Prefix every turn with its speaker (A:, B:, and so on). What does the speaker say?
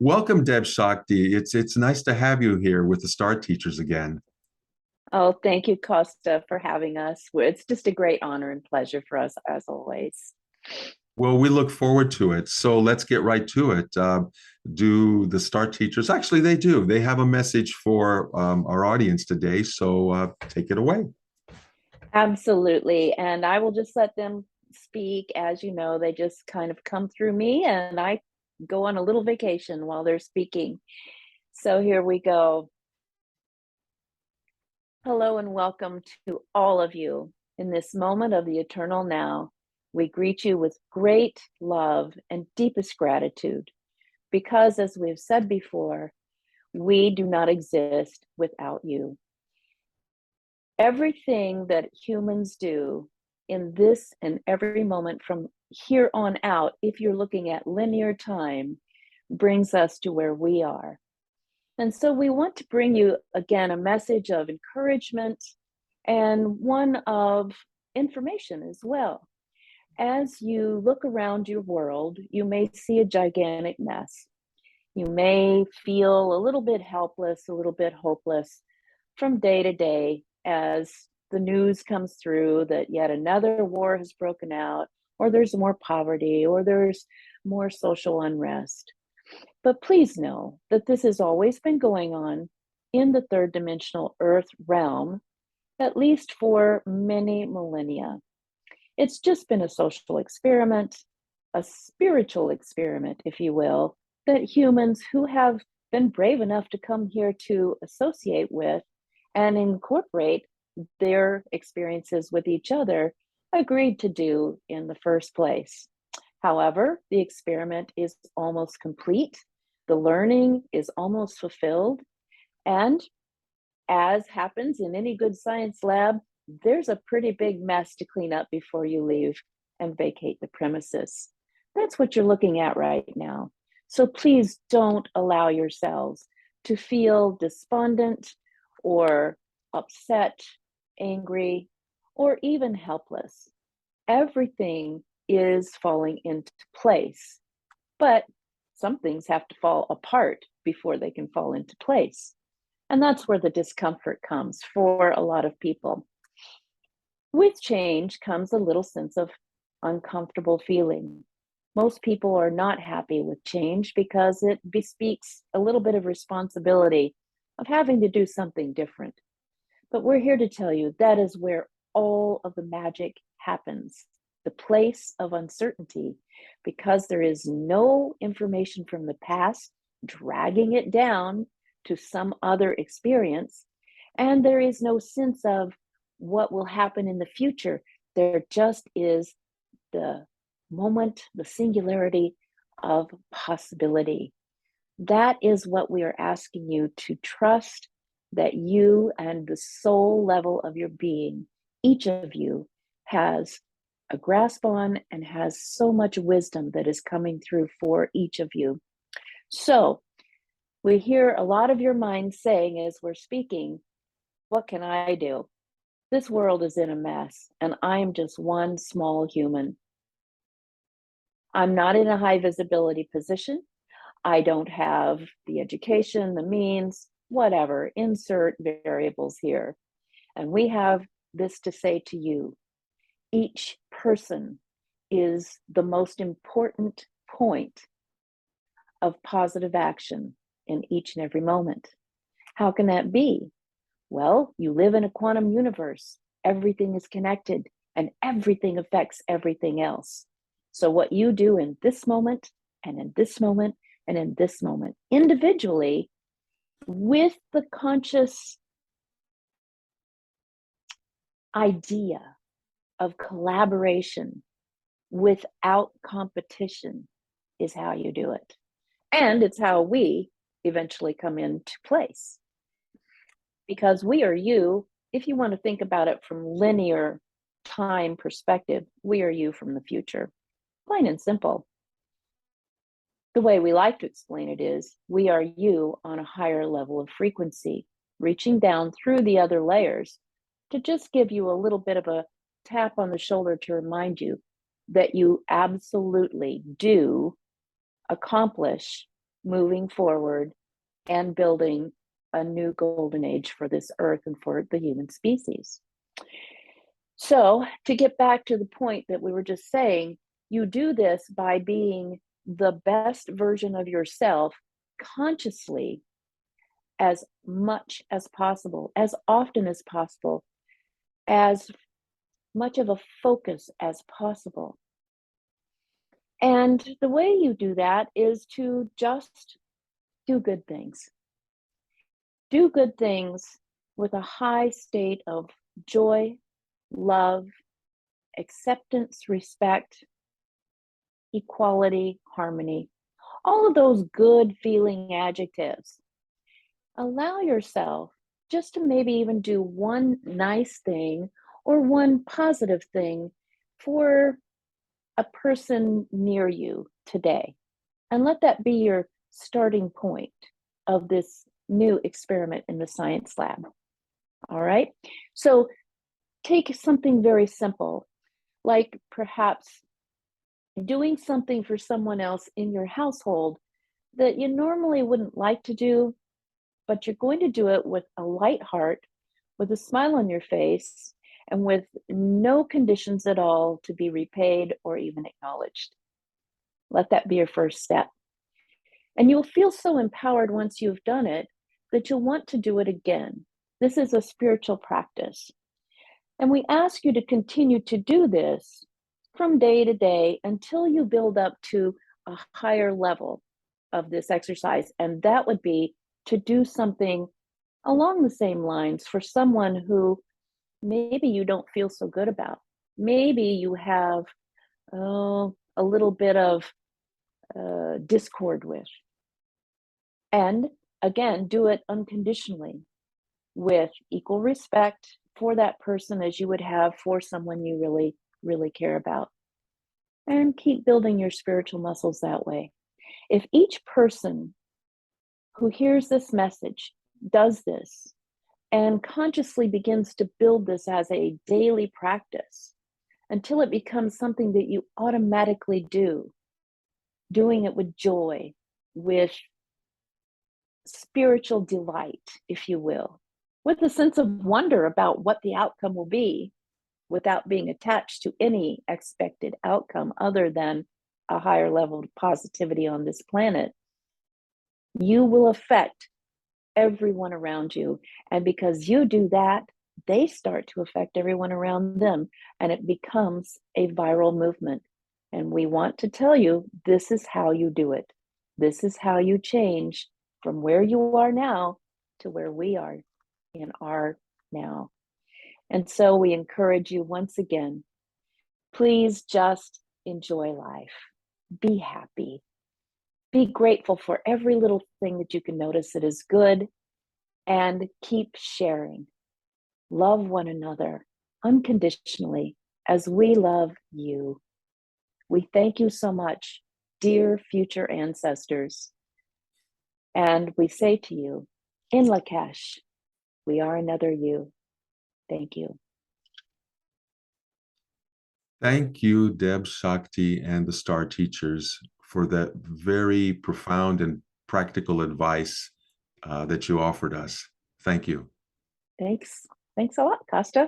A: Welcome, Debz Shakti. It's nice to have you here with the Star Teachers again.
B: Oh, thank you, Kosta, for having us. It's just a great honor and pleasure for us, as always.
A: Well, we look forward to it. So let's get right to it. Do the Star Teachers, actually, they do. They have a message for our audience today. So take it away.
B: Absolutely. And I will just let them speak. As you know, they just kind of come through me, and I go on a little vacation while they're speaking. So here we go. Hello, and welcome to all of you. In this moment of the eternal now, we greet you with great love and deepest gratitude, because, as we've said before, we do not exist without you. Everything that humans do in this and every moment from here on out, if you're looking at linear time, brings us to where we are. And so we want to bring you again a message of encouragement and one of information as well. As you look around your world, you may see a gigantic mess. You may feel a little bit helpless, a little bit hopeless from day to day as the news comes through that yet another war has broken out, or there's more poverty, or there's more social unrest. But please know that this has always been going on in the third dimensional Earth realm, at least for many millennia. It's just been a social experiment, a spiritual experiment, if you will, that humans who have been brave enough to come here to associate with and incorporate their experiences with each other agreed to do in the first place. However, the experiment is almost complete. The learning is almost fulfilled. And as happens in any good science lab, there's a pretty big mess to clean up before you leave and vacate the premises. That's what you're looking at right now. So please don't allow yourselves to feel despondent or upset, angry, or even helpless. Everything is falling into place, but some things have to fall apart before they can fall into place. And that's where the discomfort comes for a lot of people. With change comes a little sense of uncomfortable feeling. Most people are not happy with change because it bespeaks a little bit of responsibility of having to do something different. But we're here to tell you that is where all of the magic happens, the place of uncertainty, because there is no information from the past dragging it down to some other experience, and there is no sense of what will happen in the future. There just is the moment, the singularity of possibility. That is what we are asking you to trust, that you and the soul level of your being, each of you, has a grasp on and has so much wisdom that is coming through for each of you. So we hear a lot of your mind saying as we're speaking, what can I do? This world is in a mess, and I am just one small human. I'm not in a high visibility position. I don't have the education, the means, whatever, insert variables here. And we have this to say to you. Each person is the most important point of positive action in each and every moment. How can that be? Well, you live in a quantum universe. Everything is connected and everything affects everything else. So what you do in this moment and in this moment and in this moment, individually, with the conscious idea of collaboration without competition, is how you do it. And it's how we eventually come into place. Because we are you, if you want to think about it from linear time perspective, we are you from the future. Plain and simple. The way we like to explain it is we are you on a higher level of frequency, reaching down through the other layers to just give you a little bit of a tap on the shoulder to remind you that you absolutely do accomplish moving forward and building a new golden age for this earth and for the human species. So, to get back to the point that we were just saying, you do this by being the best version of yourself consciously as much as possible, as often as possible, as much of a focus as possible. And the way you do that is to just do good things. Do good things with a high state of joy, love, acceptance, respect, equality, harmony, all of those good feeling adjectives. Allow yourself just to maybe even do one nice thing or one positive thing for a person near you today. And let that be your starting point of this new experiment in the science lab. All right. So take something very simple, like perhaps doing something for someone else in your household that you normally wouldn't like to do, but you're going to do it with a light heart, with a smile on your face, and with no conditions at all to be repaid or even acknowledged. Let that be your first step. And you'll feel so empowered once you've done it that you'll want to do it again. This is a spiritual practice. And we ask you to continue to do this from day to day until you build up to a higher level of this exercise. And that would be to do something along the same lines for someone who maybe you don't feel so good about. Maybe you have a little bit of discord with. And again, do it unconditionally with equal respect for that person as you would have for someone you really, really care about. And keep building your spiritual muscles that way. If each person who hears this message does this and consciously begins to build this as a daily practice until it becomes something that you automatically do, doing it with joy, with spiritual delight, if you will, with a sense of wonder about what the outcome will be without being attached to any expected outcome other than a higher level of positivity on this planet, you will affect everyone around you. And because you do that, they start to affect everyone around them, and it becomes a viral movement. And we want to tell you, this is how you do it. This is how you change from where you are now to where we are in our now. And so we encourage you once again, please just enjoy life. Be happy. Be grateful for every little thing that you can notice that is good, and keep sharing. Love one another unconditionally as we love you. We thank you so much, dear future ancestors. And we say to you, in Lakesh, we are another you. Thank you.
A: Thank you, Debz Shakti and the Star Teachers, for that very profound and practical advice that you offered us. Thank you.
B: Thanks. Thanks a lot, Kosta.